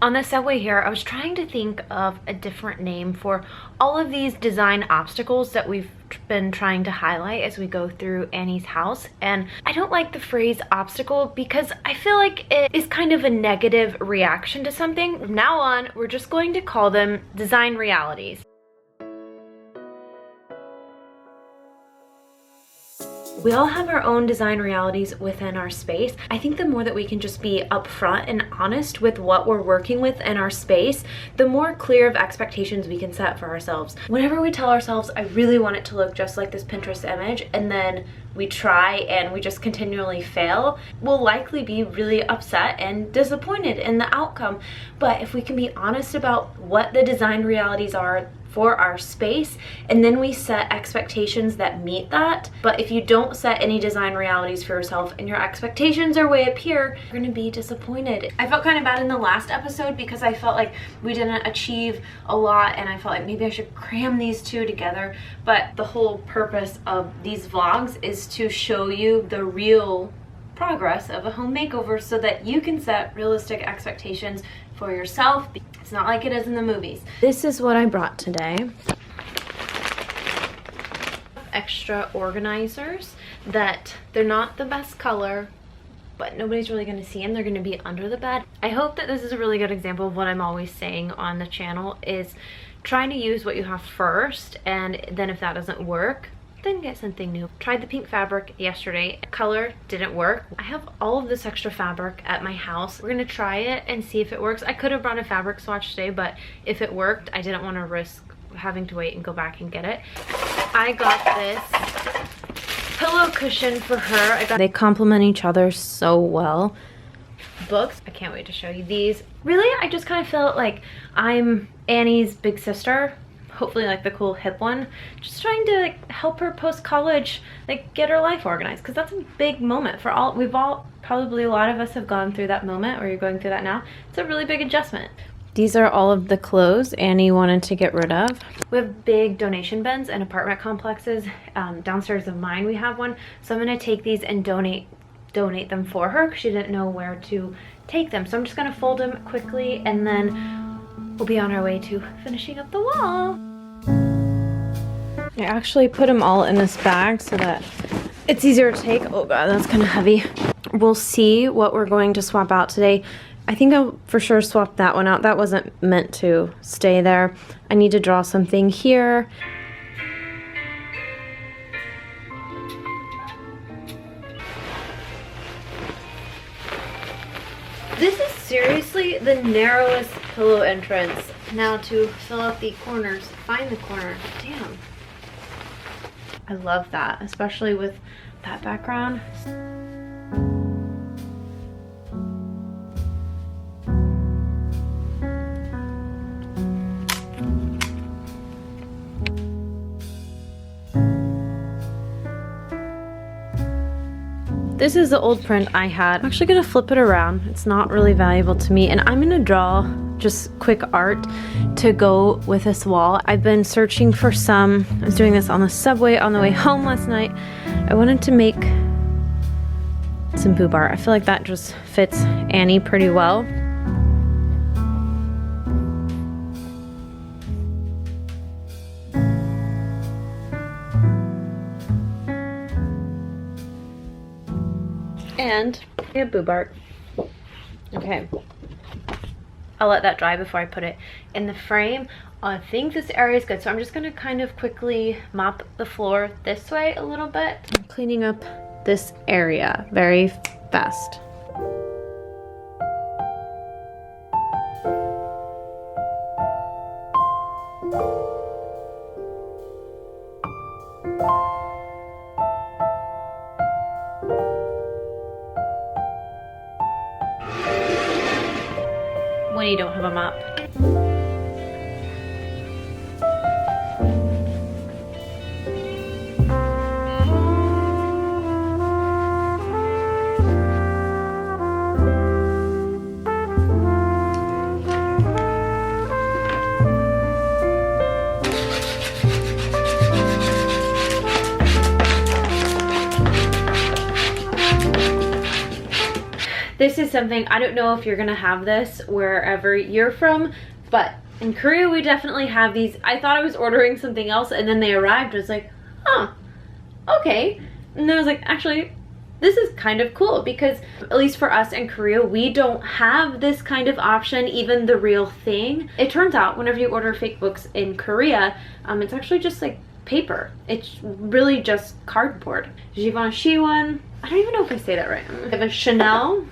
On the subway here, I was trying to think of a different name for all of these design obstacles that we've been trying to highlight as we go through Annie's house. And I don't like the phrase obstacle because I feel like it is kind of a negative reaction to something. From now on, we're just going to call them design realities. We all have our own design realities within our space. I think the more that we can just be upfront and honest with what we're working with in our space, the more clear of expectations we can set for ourselves. Whenever we tell ourselves, I really want it to look just like this Pinterest image, and then we try and we just continually fail, we'll likely be really upset and disappointed in the outcome. But if we can be honest about what the design realities are for our space, and then we set expectations that meet that. But if you don't set any design realities for yourself and your expectations are way up here, you're gonna be disappointed. I felt kind of bad in the last episode because I felt like we didn't achieve a lot, and I felt like maybe I should cram these two together. But the whole purpose of these vlogs is to show you the real progress of a home makeover so that you can set realistic expectations for yourself. It's not like it is in the movies. This is what I brought today. Extra organizers that they're not the best color, but nobody's really going to see them. They're going to be under the bed. I hope that this is a really good example of what I'm always saying on the channel, is trying to use what you have first, and then if that doesn't work, then get something new. Tried the pink fabric yesterday. Color didn't work. I have all of this extra fabric at my house. We're gonna try it and see if it works. I could have brought a fabric swatch today, but if it worked, I didn't want to risk having to wait and go back and get it. I got this pillow cushion for her. They complement each other so well. Books, I can't wait to show you these. Really, I just kind of felt like I'm Annie's big sister. Hopefully like the cool hip one, just trying to like help her post-college, like get her life organized, because that's a big moment for all. We've all, probably a lot of us have gone through that moment, or you're going through that now. It's a really big adjustment. These are all of the clothes Annie wanted to get rid of. We have big donation bins in apartment complexes. Downstairs of mine we have one, so I'm gonna take these and donate them for her because she didn't know where to take them. So I'm just gonna fold them quickly, and then we'll be on our way to finishing up the wall. I actually put them all in this bag so that it's easier to take. Oh god, that's kind of heavy. We'll see what we're going to swap out today. I think I'll for sure swap that one out. That wasn't meant to stay there. I need to draw something here. This is seriously the narrowest pillow entrance. Now to fill out the corners, find the corner. Damn. I love that, especially with that background. This is the old print I had. I'm actually gonna flip it around. It's not really valuable to me, and I'm gonna draw just quick art to go with this wall. I've been searching for some. I was doing this on the subway on the way home last night. I wanted to make some boob art. I feel like that just fits Annie pretty well. And we have boob art. Okay. I'll let that dry before I put it in the frame. I think this area is good, so I'm just gonna kind of quickly mop the floor this way a little bit. I'm cleaning up this area very fast. When you don't have a mop. This is something, I don't know if you're gonna have this wherever you're from, but in Korea we definitely have these. I thought I was ordering something else and then they arrived. I was like, huh, okay. And then I was like, actually, this is kind of cool because at least for us in Korea, we don't have this kind of option, even the real thing. It turns out whenever you order fake books in Korea, it's actually just like paper. It's really just cardboard. Givenchy one. I don't even know if I say that right. I have a Chanel.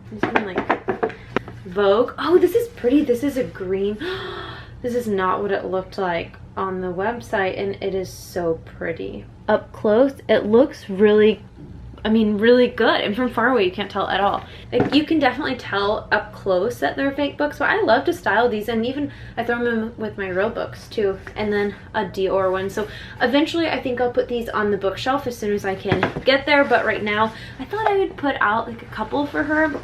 This one like Vogue. Oh, this is pretty. This is a green. This is not what it looked like on the website, and it is so pretty. Up close, it looks really, I mean, really good. And from far away, you can't tell at all. Like, you can definitely tell up close that they're fake books, but I love to style these, and even I throw them in with my real books too. And then a Dior one. So eventually, I think I'll put these on the bookshelf as soon as I can get there. But right now, I thought I would put out like a couple for her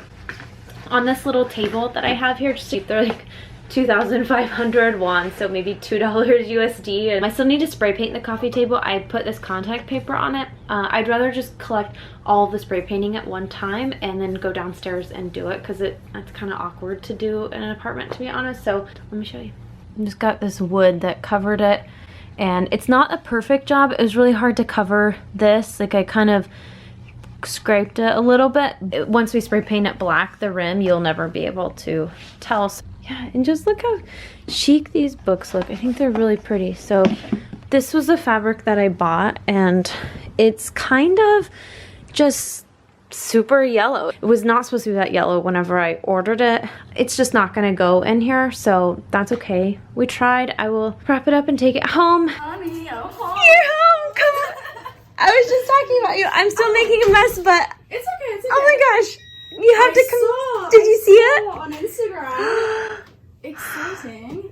on this little table that I have here. Just to, they're like 2,500 won, so maybe $2 USD. And I still need to spray paint the coffee table. I put this contact paper on it. I'd rather just collect all the spray painting at one time and then go downstairs and do it, because it's kind of awkward to do in an apartment, to be honest. So let me show you. I just got this wood that covered it, and it's not a perfect job. It was really hard to cover this. Like, I kind of scraped it a little bit. Once we spray paint it black, the rim, you'll never be able to tell. So, yeah, and just look how chic these books look. I think they're really pretty. So this was the fabric that I bought, and it's kind of just super yellow. It was not supposed to be that yellow whenever I ordered it. It's just not gonna go in here, so that's okay. We tried. I will wrap it up and take it home. Honey, I'm home. You're home, come on. I was just talking about you. I'm still making a mess, but It's okay, it's okay. oh my gosh. You have to come. Saw, Did you see it? on Instagram. Exciting.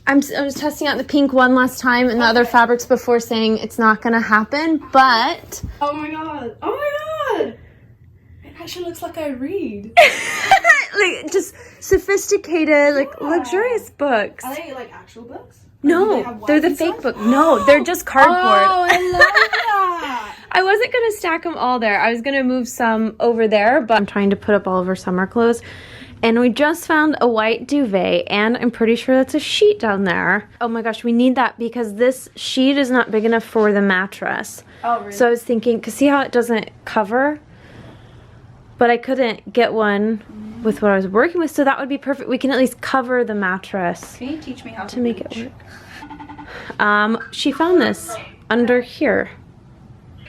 I was testing out the pink one last time and the other fabrics before, saying it's not gonna happen, but Oh my god. Oh my god. It actually looks like I read. like just sophisticated, like luxurious books. Are they like actual books? No, they're the fake book. No, they're just cardboard. Oh, I love that. I wasn't gonna stack them all there. I was gonna move some over there, but I'm trying to put up all of our summer clothes. And we just found a white duvet, and I'm pretty sure that's a sheet down there. Oh my gosh, we need that because this sheet is not big enough for the mattress. Oh, really? So I was thinking, cause see how it doesn't cover? But I couldn't get one with what I was working with, so that would be perfect. We can at least cover the mattress. Can you teach me how to make it work? She found this under here.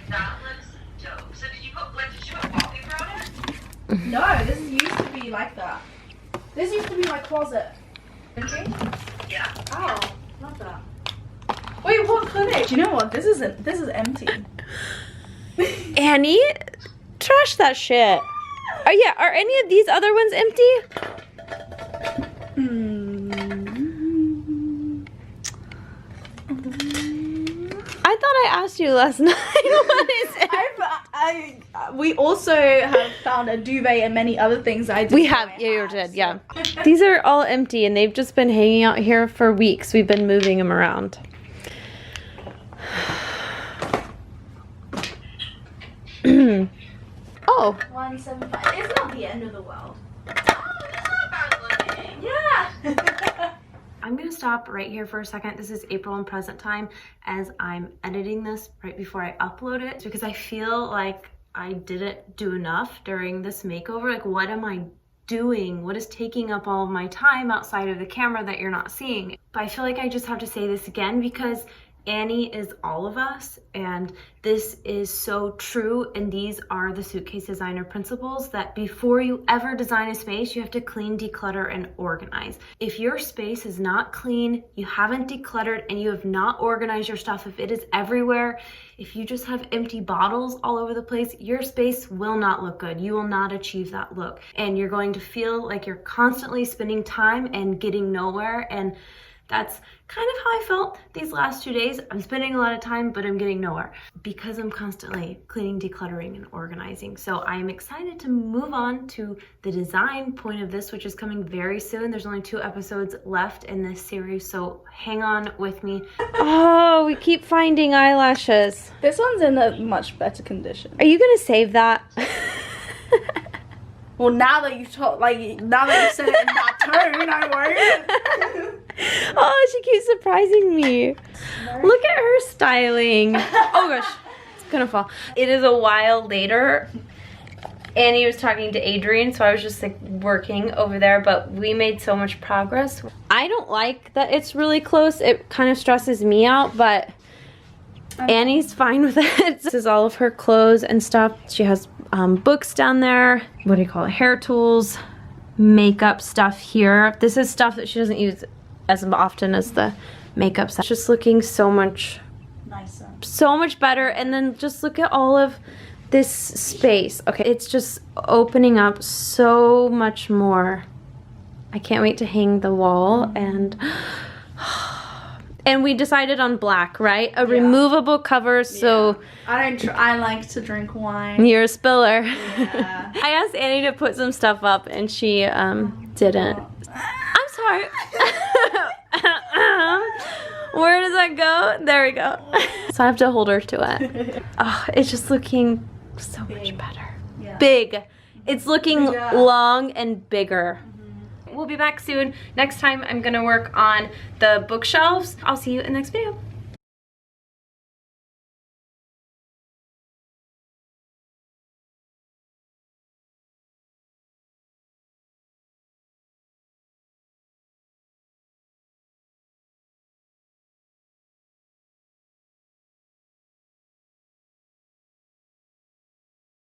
That looks dope. So did you put wallpaper on it? No, this used to be like that. This used to be my closet. Okay? Yeah. Oh, love that. Wait, what clinic? Do you know what? This is empty. Annie, trash that shit. Oh yeah, are any of these other ones empty? I thought I asked you last night. What is it? We also have found a duvet and many other things I did. We have, yeah, you did, yeah. These are all empty and they've just been hanging out here for weeks. We've been moving them around. Oh. 175. It's not the end of the world. Oh, that's not bad looking. Yeah. I'm gonna stop right here for a second. This is April and present time as I'm editing this right before I upload it, because I feel like I didn't do enough during this makeover. Like, what am I doing? What is taking up all of my time outside of the camera that you're not seeing? But I feel like I just have to say this again, because Annie is all of us, and this is so true, and these are the suitcase designer principles that before you ever design a space, you have to clean, declutter, and organize. If your space is not clean, you haven't decluttered, and you have not organized your stuff, if it is everywhere, if you just have empty bottles all over the place, your space will not look good. You will not achieve that look, and you're going to feel like you're constantly spending time and getting nowhere. And that's kind of how I felt these last 2 days. I'm spending a lot of time, but I'm getting nowhere because I'm constantly cleaning, decluttering, and organizing. So I am excited to move on to the design point of this, which is coming very soon. There's only 2 episodes left in this series, so hang on with me. Oh, we keep finding eyelashes. This one's in a much better condition. Are you gonna save that? Well, now that you told, like, now that you said it in that tone, I won't. Oh, she keeps surprising me. Look at her styling. Oh gosh, it's gonna fall. It is a while later. Annie was talking to Adrian, so I was just like working over there, but we made so much progress. I don't like that it's really close. It kind of stresses me out, but Annie's fine with it. This is all of her clothes and stuff. She has books down there. What do you call it? Hair tools, makeup stuff here. This is stuff that she doesn't use as often as the makeup stuff. It's just looking so much Nicer. So much better. And then just look at all of this space. Okay, it's just opening up so much more. I can't wait to hang the wall. And we decided on black, right? A removable cover, so I like to drink wine. you're a spiller. Yeah. I asked Annie to put some stuff up and she didn't. I'm sorry. Where does that go? There we go. So I have to hold her to it. Oh, it's just looking so much better. Yeah. Big. It's looking long and bigger. We'll be back soon. Next time I'm gonna work on the bookshelves. I'll see you in the next video.